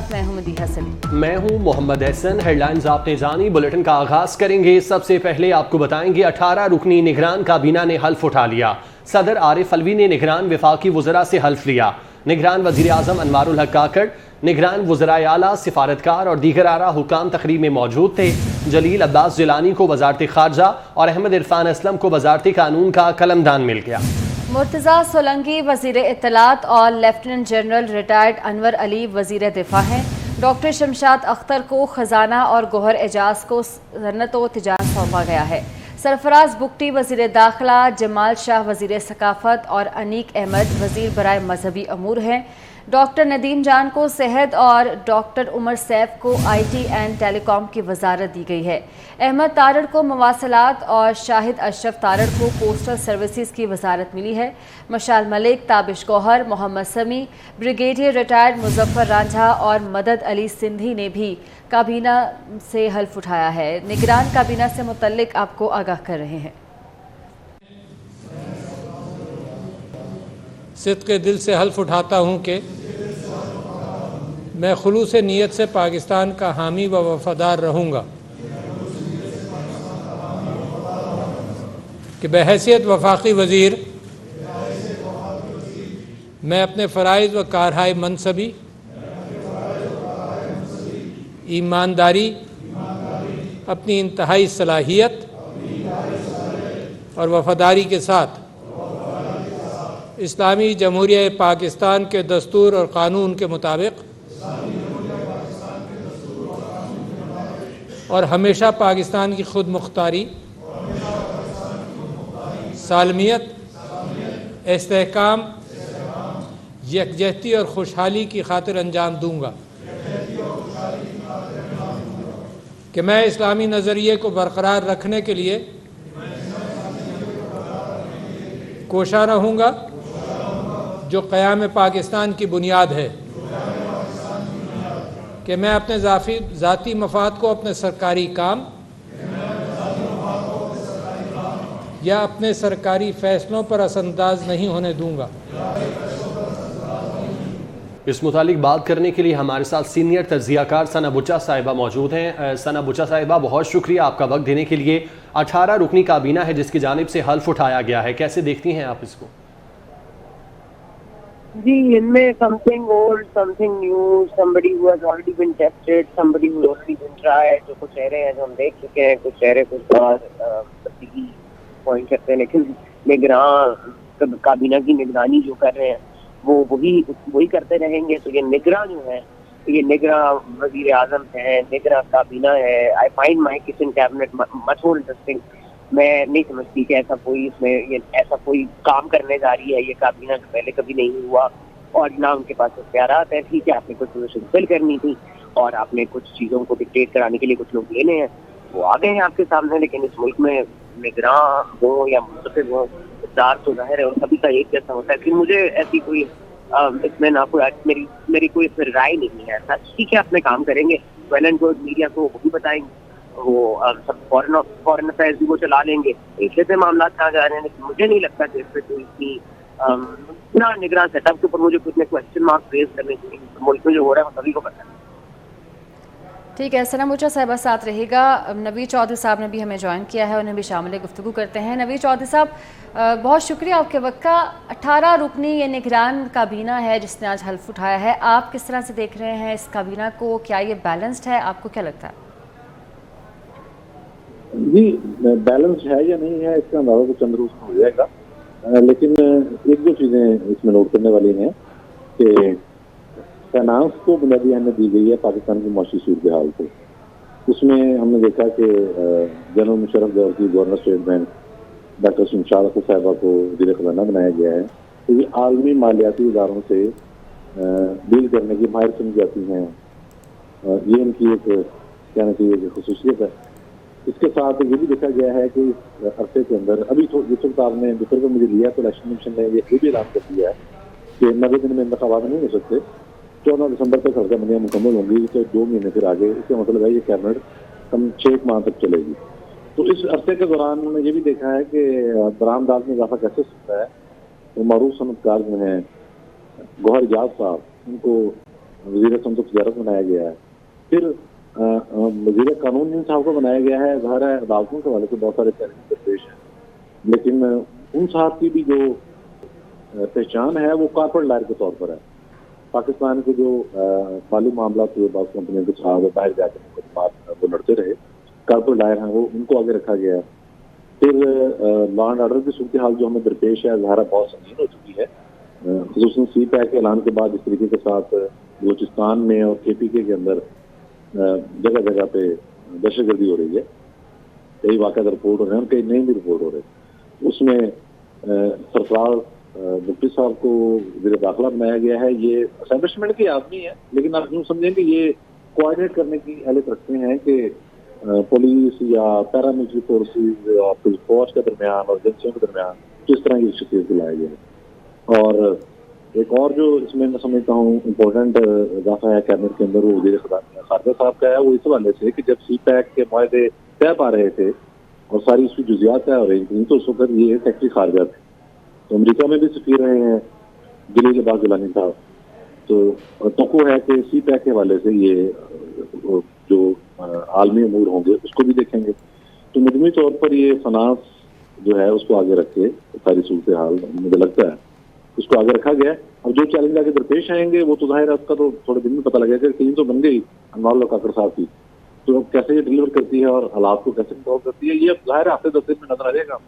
साथ मैं हूं मदीहा सलीम। मैं हूं मोहम्मद हसन। हेडलाइंस आपने जानी। बुलेटिन का आगाज करेंगे। सबसे पहले आपको बताएंगे 18 रुकनी निगरान काबीना ने हल्फ उठा लिया। सदर आरिफ अलवी ने निगरान वफाकी वज़रा से हल्फ लिया। निगरान वज़ीर आज़म अनवारुल हक काकड़, निगरान वज़राए आला, सिफारतकार और दीगर आला हुकाम तकरीब में मौजूद थे। जलील अब्बास जिलानी को वज़ारत खारजा और अहमद इरफान असलम को वज़ारत कानून का कलमदान मिल गया। मुर्तज़ा सोलंकी वज़ीर इत्तलात और lieutenant general retired Anwar Ali वज़ीर दिफा हैं। डॉक्टर शमशाद अख्तर को खजाना और गोहर एजाज को सनत व तिजारत सौंपा गया है। सरफराज बुगटी वज़ीर दाखिला, जमाल शाह वज़ीर सकाफत और अनीक अहमद वज़ीर बराए मजहबी अमूर हैं। डॉक्टर नदीम जान को सेहत और डॉक्टर उमर सैफ को IT एंड टेलीकॉम की वजारत दी गई है। अहमद तारड़ को मवासलात और शाहिद अशरफ तारड़ को पोस्टल सर्विसेज की वजारत मिली है। मशाल मलिक, ताबिश गौहर, मोहम्मद समी, ब्रिगेडियर रिटायर्ड मुजफ्फर रांझा और मदद अली सिंधी ने भी काबीना से हल्फ उठाया है। निगरान काबीना से मुतल्लिक आपको आगाह कर रहे हैं। सिद्क़े दिल से हल्फ उठाता हूँ कि मैं खुलूस नीयत से पाकिस्तान का हामी व वफादार रहूँगा, कि बहैसियत वफाकी वज़ीर मैं अपने फ़राइज़ व कारहाय मनसबी, ईमानदारी, अपनी इंतहाई सलाहियत और वफादारी के साथ इस्लामी जमहूरिया पाकिस्तान के दस्तूर और क़ानून के मुताबिक और हमेशा पाकिस्तान की खुद मुख्तारी, सालमियत, इस्तेहकाम, यकजहती और खुशहाली की खातिर अंजाम दूँगा, कि मैं इस्लामी नज़रिए को बरकरार रखने के लिए कोशा रहूँगा, जो क़याम पाकिस्तान की बुनियाद है, कि मैं अपने ज़ाती मफाद को अपने सरकारी काम या अपने सरकारी फ़ैसलों पर असरअंदाज नहीं होने दूँगा। इस मुतालिक बात करने के लिए हमारे साथ सीनियर तज्ज़ियाकार सना बुच्चा साहिबा मौजूद हैं। सना बुच्चा साहिबा, बहुत शुक्रिया आपका वक्त देने के लिए। 18 रुकनी काबीना है जिसकी जानिब से हल्फ उठाया गया है, कैसे देखती हैं आप इसको? जी, इनमें something old, something new, somebody who has already been tested, somebody who has already been tried, जो कुछ चेहरे हैं जो हम देख चुके हैं, कुछ चेहरे कुछ और पॉइंट करते हैं, लेकिन निगरान काबीना की निगरानी जो कर रहे हैं वो वही करते रहेंगे। तो ये निगरां जो है, ये निगरां वजीर आजम है, निगरां काबीना है। I find my kitchen cabinet much more interesting. मैं नहीं समझती कि ऐसा कोई काम करने जा रही है ये काबीना, जो पहले कभी नहीं हुआ और ना उनके पास इख्तियारात है। ठीक है, आपने कुछ पोजीशन फिल करनी थी और आपने कुछ चीज़ों को डिक्टेट कराने के लिए कुछ लोग लेने हैं, वो आ गए हैं आपके सामने। लेकिन इस मुल्क में निगरां हो या मुंतखब हो, इक़्तिदार तो जाहिर है और सभी का एक जैसा होता है। कि मुझे ऐसी कोई इसमें ना कोई मेरी कोई इसमें राय नहीं है। ऐसा ठीक है, अपने काम करेंगे, वेल एंड गुड, मीडिया को वो भी बताएंगे, वो सब फॉरेन अफेयर्स भी वो चला लेंगे, इसलिए पे मामला कहाँ जा रहे हैं। लेकिन मुझे नहीं लगता कि इस पर कोई इतनी निगरान सेटअप के ऊपर मुझे कुछ क्वेश्चन मार्क रेज करने चाहिए। मुल्क में जो हो रहा है वो सभी को पता है। ठीक है, सना बुच्चा साहिबा साथ रहेगा। नवीद चौधरी साहब ने भी हमें ज्वाइन किया है, उन्हें भी शामिल गुफ्तगू करते हैं। नवीद चौधरी साहब, बहुत शुक्रिया आपके वक्त का। 18 रुकनी ये निगरान काबीना है जिसने आज हल्फ उठाया है, आप किस तरह से देख रहे हैं इस काबीना को? क्या ये बैलेंस्ड है, आपको क्या लगता है? जी, बैलेंस है या नहीं है इसका अंदाजा तो चंद रोज में हो जाएगा, लेकिन एक दो चीज़ें इसमें नोट करने वाली हैं कि फाइनेंस को बुनियादी अहमियत दी गई है पाकिस्तान की मौसी सूरत हाल को। उसमें हमने देखा कि जनरल मुशर्रफ दौर की governor state bank doctor Shamshad Akhtar साहिबा को वज़ीर ख़ज़ाना बनाया गया है। तो ये आलमी मालियाती इदारों से डील करने की माहिर समझ जाती हैं, ये इनकी एक कहना चाहिए कि खसूसियत है। इसके साथ ये भी देखा गया है कि इस अरसे के अंदर अभी यूसुफ साहब ने जिस तरह मुझे लिया तो इलेक्शन कमीशन ने ये भी ऐलान कर दिया है कि 90 दिन में इंतखाबात नहीं हो सकते, 14 दिसंबर तक हल्काबंदियाँ मुकम्मल होंगी, तो 2 महीने फिर आगे। इसका मतलब है ये कैबिनेट कम 6 माह तक चलेगी। तो इस अरसे के दौरान उन्होंने ये भी देखा है कि बरामदात में इजाफा कैसे सकता है। तो मरूफ सनतकार जो हैं गौहर एजाज साहब, उनको वज़ीर सनअत तिजारत बनाया गया है। फिर वज़ीर कानून जिन साहब को बनाया गया है, ज़ाहिर है अदालतों के हवाले से बहुत सारे चैलेंज दरपेश हैं, लेकिन उन साहब की भी जो पहचान है वो कॉर्पोरेट लायर के तौर पर है। पाकिस्तान के जो माली मामला हुए बास कंपनियों के साथ बाहर जाकर मुकदमात वो लड़ते रहे, कॉर्पोरेट लायर हैं, वो उनको आगे रखा गया है। फिर लॉ एंड ऑर्डर की सूरत हाल जो हमें दरपेश है, ज़ाहिर बहुत संगीन हो चुकी है। ख़ुसूसन CPAC के ऐलान के बाद इस तरीके के साथ बलूचिस्तान में और KPK के अंदर जगह जगह पे दहशतगर्दी हो रही है। कई वाक़या रिपोर्ट हो रहे हैं और कई नहीं भी रिपोर्ट हो रहे। उसमें सरफराज भुट्टी साहब को वज़ीर दाखिला बनाया गया है। ये एस्टैब्लिशमेंट के आदमी है, लेकिन आप यूँ समझें कि ये कोऑर्डिनेट करने की अहलियत रखते हैं कि पुलिस या पैरामिलिट्री फोर्सेस और पुलिस फोर्स के दरमियान और एजेंसियों के दरमियान किस तरह की शख्सियत दिलाया गया है। और एक और जो इसमें मैं समझता हूँ इम्पोर्टेंट इजाफा है कैबिनेट के अंदर, वो वज़ीर खारजा साहब का है। वो इस हवाले से कि जब CPAC के माहदे तय पा रहे थे और सारी उसकी जुजियात तय हो रही थी, तो उस वक्त ये सेक्रेटरी खारजा थे, तो अमेरिका में भी सफीर रहे हैं जलील अब्बास गिलानी साहब। तो है कि CPAC के हवाले से ये जो आलमी अमूर होंगे उसको भी देखेंगे। तो मजमूई तौर पर ये फनास जो है उसको आगे रख के सारी सूरत हाल मुझे लगता है उसको आगे रखा गया है। और जो चैलेंज आगे दरपेश आएंगे वो तो जाहिर है उसका तो थोड़े दिन में पता लगेगा। टीम तो बन गई अनवार काकर साहब की, तो कैसे ये डिलीवर करती है और हालात को कैसे कंट्रोल करती है, ये जाहिर हफ्ते 10 दिन में नजर आ जाएगा।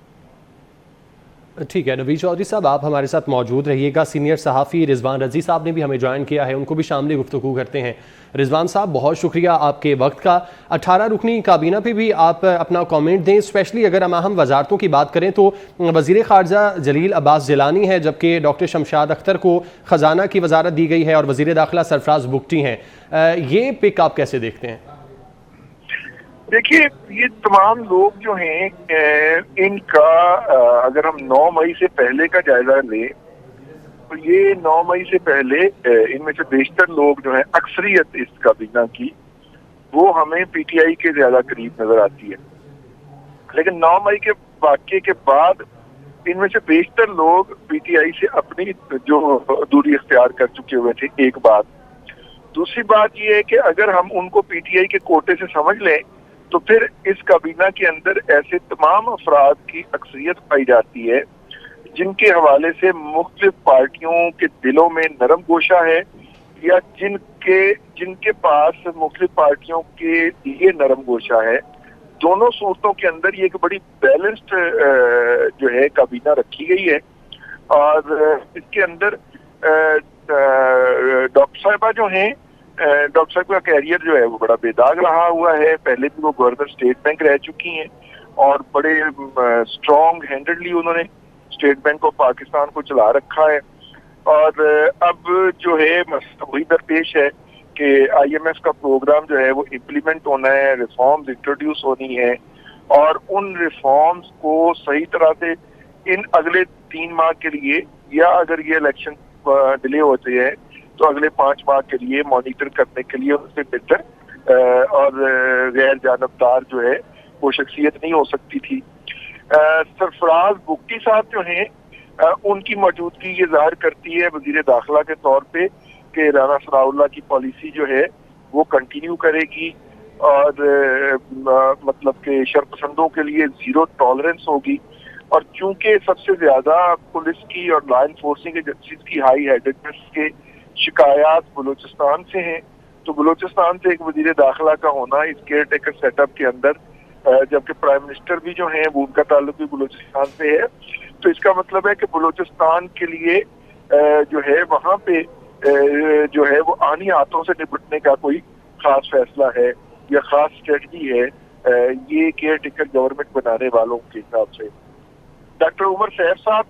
ठीक है नवीद चौधरी साहब, आप हमारे साथ मौजूद रहिएगा। सीनियर सहाफ़ी रिजवान रजी साहब ने भी हमें ज्वाइन किया है, उनको भी शामिल गुफ्तगू करते हैं। रिजवान साहब, बहुत शुक्रिया आपके वक्त का। 18 रुकनी काबीना पे भी आप अपना कमेंट दें। स्पेशली अगर हम वजारतों की बात करें तो वज़ीर ख़ारजा जलील अब्बास जिलानी है, जबकि डॉक्टर शमशाद अख्तर को ख़जाना की वजारत दी गई है और वज़ीर दाखिला सरफराज बुगटी हैं। ये पिक आप कैसे देखते हैं? देखिए, ये तमाम लोग जो हैं इनका अगर हम 9 मई से पहले का जायजा लें तो ये 9 मई से पहले इनमें से बेशतर लोग जो है, अक्सरियत इस काबीना की, वो हमें PTI के ज्यादा करीब नजर आती है। लेकिन 9 मई के वाक़े के बाद इनमें से बेशतर लोग PTI से अपनी जो दूरी इख्तियार कर चुके हुए थे। एक बात। दूसरी बात ये है कि अगर हम उनको PTI के कोटे से समझ लें तो फिर इस काबीना के अंदर ऐसे तमाम अफराद की अक्सरियत पाई जाती है जिनके हवाले से मुख्तलिफ पार्टियों के दिलों में नरम गोशा है, या जिनके पास मुख्तलिफ पार्टियों के लिए नरम गोशा है। दोनों सूरतों के अंदर ये एक बड़ी बैलेंस्ड जो है काबीना रखी गई है। और इसके अंदर डॉक्टर साहिबा जो हैं, डॉक्टर साहब का कैरियर जो है वो बड़ा बेदाग रहा हुआ है। पहले भी वो गवर्नर स्टेट बैंक रह चुकी हैं और बड़े स्ट्रॉन्ग हैंडेडली उन्होंने स्टेट बैंक ऑफ पाकिस्तान को चला रखा है। और अब जो है वही दरपेश है कि IMF का प्रोग्राम जो है वो इम्प्लीमेंट होना है, रिफॉर्म्स इंट्रोड्यूस होनी है, और उन रिफॉर्म्स को सही तरह से इन अगले 3 माह के लिए, या अगर ये इलेक्शन डिले होते हैं तो अगले 5 माह के लिए मॉनिटर करने के लिए उससे बेहतर और गैर जानबदार जो है वो शख्सियत नहीं हो सकती थी। सरफराज बुगटी साहब जो हैं, उनकी मौजूदगी ये जाहिर करती है वज़ीर दाखिला के तौर पे कि राना सनाउल्लाह की पॉलिसी जो है वो कंटिन्यू करेगी और मतलब कि शरपसंदों के लिए ज़ीरो टॉलरेंस होगी। और चूंकि सबसे ज्यादा पुलिस की और लॉ एनफोर्सिंग एजेंसीज की हाई हेडेडनेस के शिकायत बलूचिस्तान से हैं, तो बलूचिस्तान से एक वजीर दाखिला का होना इस केयर टेकर सेटअप के अंदर, जबकि प्राइम मिनिस्टर भी जो हैं वो उनका ताल्लुक भी बलूचिस्तान से है, तो इसका मतलब है कि बलूचिस्तान के लिए जो है वहाँ पे जो है वो आनी हाथों से निपटने का कोई खास फैसला है या खास स्ट्रेटजी है ये केयर टेकर गवर्नमेंट बनाने वालों के हिसाब से। डॉक्टर उमर सैफ साहब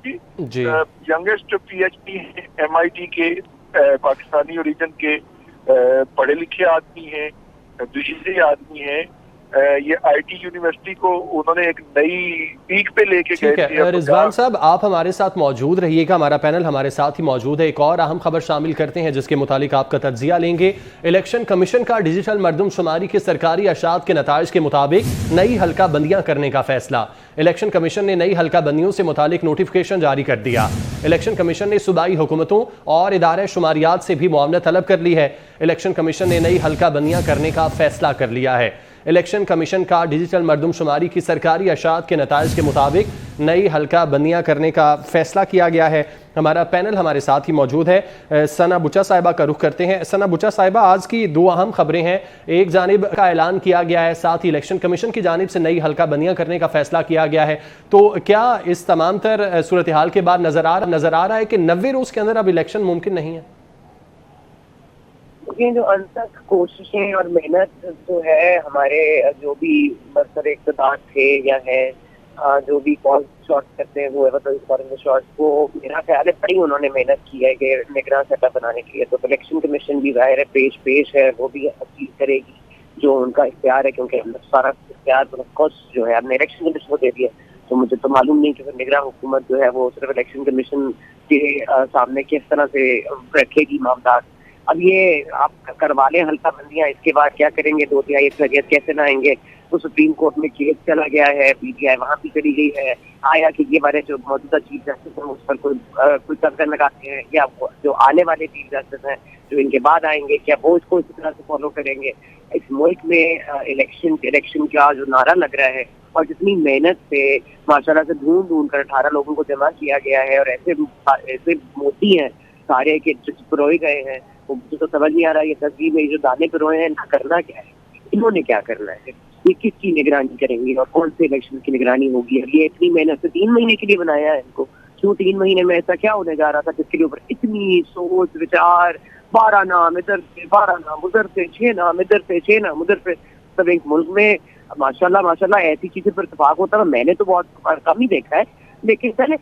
जी यंगेस्ट PhD MIT के पाकिस्तानी ओरिजिन के पढ़े लिखे आदमी हैं, दुशीरे आदमी हैं, ये आईटी यूनिवर्सिटी को उन्होंने एक नई पीक पे लेके गए ठीक है रिजवान साहब, आप हमारे साथ मौजूद रहिएगा, हमारा पैनल हमारे साथ ही मौजूद है। एक और अहम खबर शामिल करते हैं जिसके मुतालिक आपका तज्जिया लेंगे। इलेक्शन कमीशन का डिजिटल मरदमशुमारी के सरकारी अशात के नताइज के मुताबिक नई हल्का बंदियां करने का फैसला। इलेक्शन कमीशन ने नई हल्का बंदियों से मुतालिक नोटिफिकेशन जारी कर दिया। इलेक्शन कमीशन ने सूबाई हुकूमतों और इदारे शुमारियात से भी मुआवनत तलब कर ली है। इलेक्शन कमीशन ने नई हल्का बंदियां करने का फैसला कर लिया है। इलेक्शन कमीशन का डिजिटल मरदमशुमारी की सरकारी अशात के नताइज के मुताबिक नई हल्का बंदियां करने का फैसला किया गया है। हमारा पैनल हमारे साथ ही मौजूद है। सना बुचा साहिबा का रुख करते हैं। सना बुचा साहिबा, आज की दो अहम खबरें हैं। एक जानिब का ऐलान किया गया है, साथ ही इलेक्शन कमीशन की जानिब से नई हल्का बंदियां करने का फैसला किया गया है। तो क्या इस तमाम तर सूरत हाल के बाद नजर आ रहा है कि 90 रोज के अंदर अब इलेक्शन मुमकिन नहीं है? ये जो अनथक कोशिशें और मेहनत जो है हमारे जो भी बरसर इक़्तिदार थे या है जो भी कॉल शॉट करते हैं वो शॉट को मेरा ख्याल है बड़ी उन्होंने मेहनत की है कि निगरान सेटअप बनाने के लिए। तो इलेक्शन कमीशन भी जाहिर है पेश है, वो भी अपील करेगी जो उनका इख्तियार है, क्योंकि सारा इख्तियार जो है हमने इलेक्शन कमीशन को दे दिया। तो मुझे तो मालूम नहीं कि फिर निगरान हुकूमत जो है वो सिर्फ इलेक्शन कमीशन के सामने किस तरह से रखेगी मामला। अब ये आप करवा लें हल्का बंदियां, इसके बाद क्या करेंगे? 2/3 अक्सरियत कैसे लाएंगे? तो सुप्रीम कोर्ट में केस चला गया है, पीटीआई वहां भी चली गई है। आया कि ये हमारे जो मौजूदा चीफ जस्टिस हैं उस पर कोई कब्जा लगाते हैं, या जो आने वाले चीफ जस्टिस हैं जो इनके बाद आएंगे क्या वो इसको इसी तरह से फॉलो करेंगे? इस मुल्क में इलेक्शन का जो नारा लग रहा है और जितनी मेहनत से माशाल्लाह से ढूंढ कर 18 लोगों को जमा किया गया है, और ऐसे मोती हैं सारे के पिरोए गए हैं, वो मुझे तो समझ नहीं आ रहा ये तस्वीर में जो दाने पिरोए हैं ना करना क्या है, इन्होंने क्या करना है, ये किसकी निगरानी करेंगे और कौन से इलेक्शन की निगरानी होगी? अब ये इतनी मेहनत से 3 महीने के लिए बनाया है इनको, क्यों 3 महीने में ऐसा क्या होने जा रहा था जिसके ऊपर इतनी सोच विचार, 12 नाम इधर से 12 नाम उधर से, 6 नाम इधर से 6 नाम उधर से। सब एक मुल्क में माशाल्लाह ऐसी चीजें पर इत्तेफाक होता है। मैंने तो बहुत कम ही देखा है, लेकिन पहले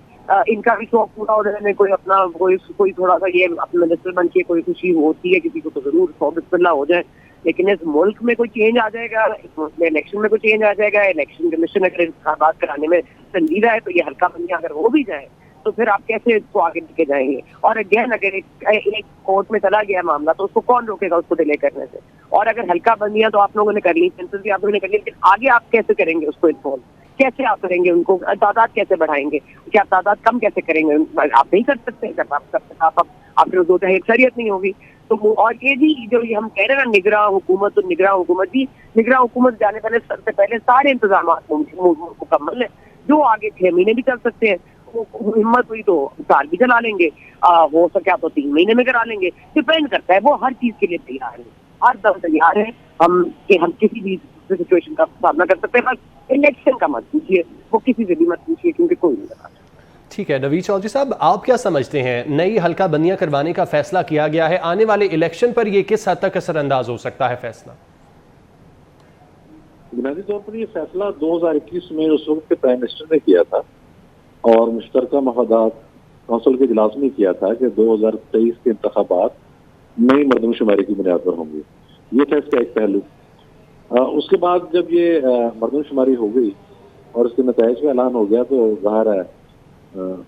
इनका भी शौक पूरा हो जाने में कोई थोड़ा सा ये अपने मिनिस्टर बन के कोई खुशी होती है किसी को, तो जरूर 100 बिस्मिल्लाह हो जाए। लेकिन इस मुल्क में कोई चेंज आ जाएगा, इस मुल्क में इलेक्शन में कोई चेंज आ जाएगा, इलेक्शन कमीशन अगर इंतखाबात कराने में संजीदा है तो ये हल्का बंदियां अगर हो भी जाए तो फिर आप कैसे इसको आगे लेके जाएंगे? और अगेन अगर एक कोर्ट में चला गया मामला तो उसको कौन रोकेगा उसको डिले करने से? और अगर हल्का बंदियां तो आप लोगों ने कर ली, सेंसस भी आप लोगों ने कर ली, लेकिन आगे आप कैसे करेंगे उसको इन्वॉल्व? कैसे आप करेंगे उनको, तादाद कैसे बढ़ाएंगे? क्या आप तादाद कम कैसे करेंगे? आप नहीं कर सकते, जब आप फिर 2/3 अक्सरियत नहीं होगी तो। और ये भी जो ये हम कह रहे हैं ना निगरान हुकूमत जाने सबसे पहले सारे इंतजाम मुकम्मल है। जो आगे 6 महीने भी चल सकते हैं, हिम्मत हुई तो साल भी चला लेंगे, हो सके तो 3 महीने में करा लेंगे, डिपेंड करता है। वो हर चीज के लिए तैयार है, हर दम तैयार है हम किसी भी सिचुएशन का सामना कर सकते हैं। बस इलेक्शन का मत पूछिए, वो किसी से भी मत पूछिए, क्योंकि कोई नहीं बता। ठीक है नवीद चौधरी साहब, आप क्या समझते हैं, नई हल्का बंदियां करवाने का फैसला किया गया है, आने वाले इलेक्शन पर यह किस हद तक असरअंदाज हो सकता है फैसला? बुनियादी तौर पर यह फैसला 2021 में उस वक्त के प्राइम मिनिस्टर ने किया था और मुश्तरका मफादात कौंसिल के इजलास में किया था कि 2023 के इंतखाबात नई मरदमशुमारी की बुनियाद पर होंगे। ये था इसका एक पहलू। उसके बाद जब ये मरदमशुमारी हो गई और उसके नताइज का ऐलान हो गया तो ज़ाहिर है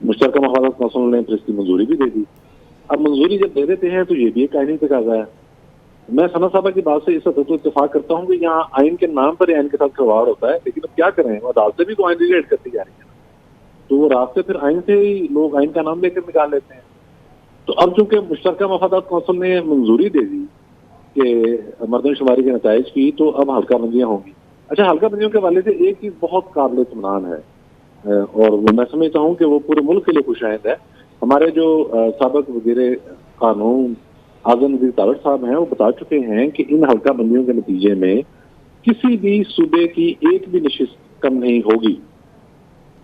मुश्तरका मफादात कौंसिल ने फिर इसकी मंजूरी भी दे दी। अब मंजूरी जब दे देते हैं तो ये भी एक आईनी तकाजा है। मैं सना साहबा की बात से इस हद तक इत्तेफाक करता हूँ कि यहाँ आइन के नाम पर आइन के साथ खिलवाड़ होता है, लेकिन अब क्या करें, अदालतें भी तो आइन रिलेट करती जा रही है, तो वो रास्ते फिर आइन से ही लोग आइन का नाम लेकर निकाल लेते हैं। तो अब चूंकि मुश्तरका मफादात कौंसिल ने मंजूरी दे दी कि मरदमशुमारी के नताइज की, तो अब हल्का बंदियां होंगी। अच्छा, हल्का बंदियों के हवाले से एक चीज बहुत काबिल इत्मीनान है और मैं समझता हूँ कि वो पूरे मुल्क के लिए खुशाइंद है। हमारे जो साबिक वज़ीर कानून आज़म नज़ीर तारड़ साहब हैं, वो बता चुके हैं कि इन हल्का बंदियों के नतीजे में किसी भी सूबे की एक भी नशिस्त कम नहीं होगी,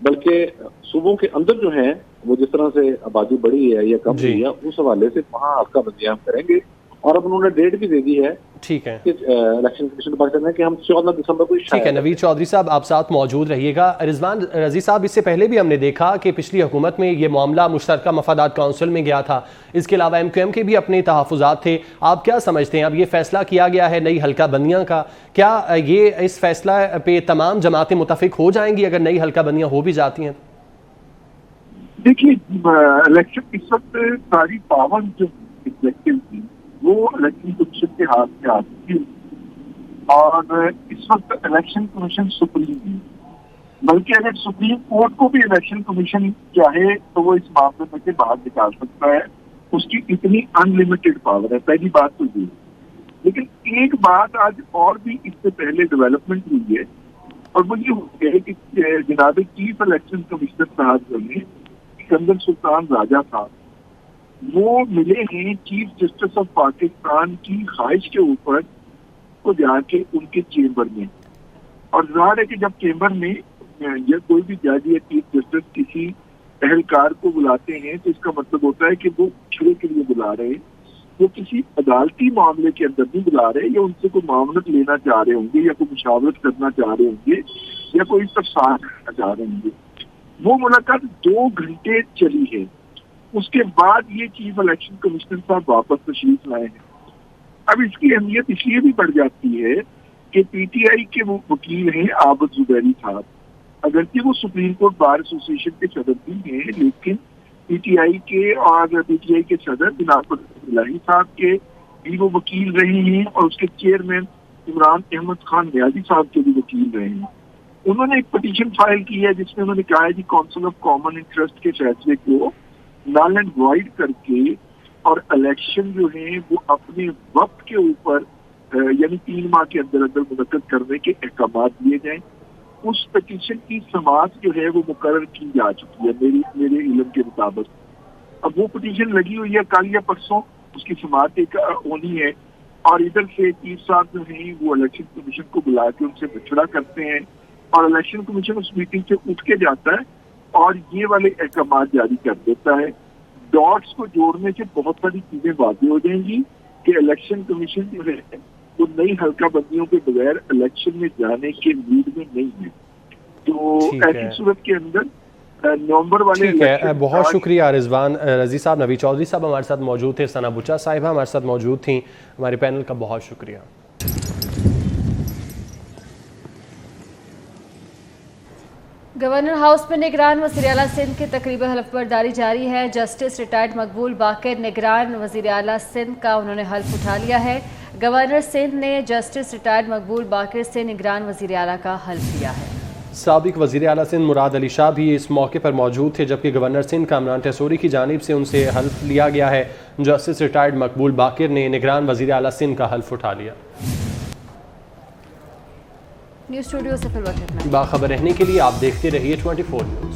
बल्कि सूबों के अंदर जो हैं वो जिस तरह से आबादी बढ़ी है या कम हुई है, उस हवाले से वहाँ हल्का बंदियां हम करेंगे। और अब उन्होंने डेट भी दे दी है ठीक है, इलेक्शन कमीशन को पाकिस्तान कि हम 14 दिसंबर को ठीक है। नवीद चौधरी साहब आप साथ मौजूद रहिएगा। रिजवान रजी साहब, इससे पहले भी हमने देखा कि पिछली हुकूमत में ये मामला मुश्तरका मफादात काउंसिल में गया था, इसके अलावा MQM के भी अपने तहफ़्फ़ुज़ात थे। आप क्या समझते हैं, अब ये फैसला किया गया है नई हल्का बंदियाँ का, क्या ये इस फैसला पे तमाम जमातें मुतफिक हो जाएंगी अगर नई हल्का बंदियाँ हो भी जाती हैं? देखिए, इलेक्शन इस वक्त सारी पावर जो एग्जेक्टिव थी वो इलेक्शन कमीशन के हाथ में आती थी, और इस वक्त इलेक्शन कमीशन सुप्रीम है। बल्कि अगर सुप्रीम कोर्ट को भी इलेक्शन कमीशन चाहे तो वो इस मामले में से बाहर निकाल सकता है, उसकी इतनी अनलिमिटेड पावर है। पहली बात तो ये। लेकिन एक बात आज और भी इससे पहले डेवलपमेंट हुई है, और वो ये हुई है कि जनाब चीफ इलेक्शन कमिश्नर साहब जो है सिकंदर सुल्तान राजा साहब, वो मिले हैं चीफ जस्टिस ऑफ पाकिस्तान की ख्वाहिश के ऊपर को जाके उनके चेंबर में। और जाहिर है कि जब चेंबर में या कोई भी जज या चीफ जस्टिस किसी अहलकार को बुलाते हैं तो इसका मतलब होता है कि वो छुड़े के लिए बुला रहे हैं, वो किसी अदालती मामले के अंदर नहीं बुला रहे, या उनसे कोई मामलत लेना चाह रहे होंगे, या कोई मुशावरत करना चाह रहे होंगे, या कोई तफसार करना चाह रहे होंगे। वो मुलाकात 2 घंटे चली है। उसके बाद ये चीफ इलेक्शन कमिश्नर साहब वापस तशरीफ लाए हैं। अब इसकी अहमियत इसलिए भी बढ़ जाती है कि PTI के वो वकील हैं आबद जुबैरी साहब। अगरचे वो सुप्रीम कोर्ट बार एसोसिएशन के सदर भी हैं, लेकिन PTI के सदर जनाब इलाही साहब के भी वो वकील रहे हैं, और उसके चेयरमैन इमरान अहमद खान न्याजी साहब के भी वकील रहे हैं। उन्होंने एक पिटीशन फाइल की है जिसमें उन्होंने कहा है कि काउंसिल ऑफ कॉमन इंटरेस्ट के फैसले को नल एंड वॉइड करके और इलेक्शन जो है वो अपने वक्त के ऊपर यानी 3 माह के अंदर अंदर मुनक्कद करने के अहकाम दिए जाएं। उस पिटीशन की समाअत जो है वो मुकर्रर की जा चुकी है मेरे इल्म के मुताबिक। अब वो पिटीशन लगी हुई है, कल या परसों उसकी समाअत एक होनी है, और इधर से चीफ साहब जो है वो इलेक्शन कमीशन को बुला के उनसे मशवरा करते हैं, और इलेक्शन कमीशन उस मीटिंग से उठ के जाता है और ये वाले अहकाम जारी कर देता है। डॉट्स को जोड़ने से बहुत सारी चीजें वाज़ेह हो जाएंगी कि इलेक्शन कमीशन जो है वो नई हल्का बंदियों के बगैर इलेक्शन में जाने के मूड में नहीं है। तो ऐसी सूरत के अंदर नवंबर वाले ठीक है, बहुत शुक्रिया रिजवान रजी साहब। नवीद चौधरी साहब हमारे साथ मौजूद थे, सना बुचा साहिबा हमारे साथ मौजूद थी। हमारे पैनल का बहुत शुक्रिया। गवर्नर हाउस में निगरान वज़ीर आला सिंध की तकरीबी हल्फबरदारी जारी है। जस्टिस रिटायर्ड मकबूल बाकर निगरान वज़ीर आला सिंध का उन्होंने हल्फ उठा लिया है। गवर्नर सिंध ने जस्टिस रिटायर्ड मकबूल बाकर से निगरान वज़ीर आला का हल्फ लिया है। साबिक वज़ीर आला सिंध मुराद अली शाह भी इस मौके पर मौजूद थे, जबकि गवर्नर सिंध कामरान टेसोरी की जानिब से उनसे हल्फ लिया गया है। जस्टिस रिटायर्ड मकबूल बाकर ने निगरान वज़ीर आला सिंध का हल्फ उठा लिया। न्यूज़ स्टूडियो से फिर वक्त इतना। बाखबर रहने के लिए आप देखते रहिए 24 न्यूज़।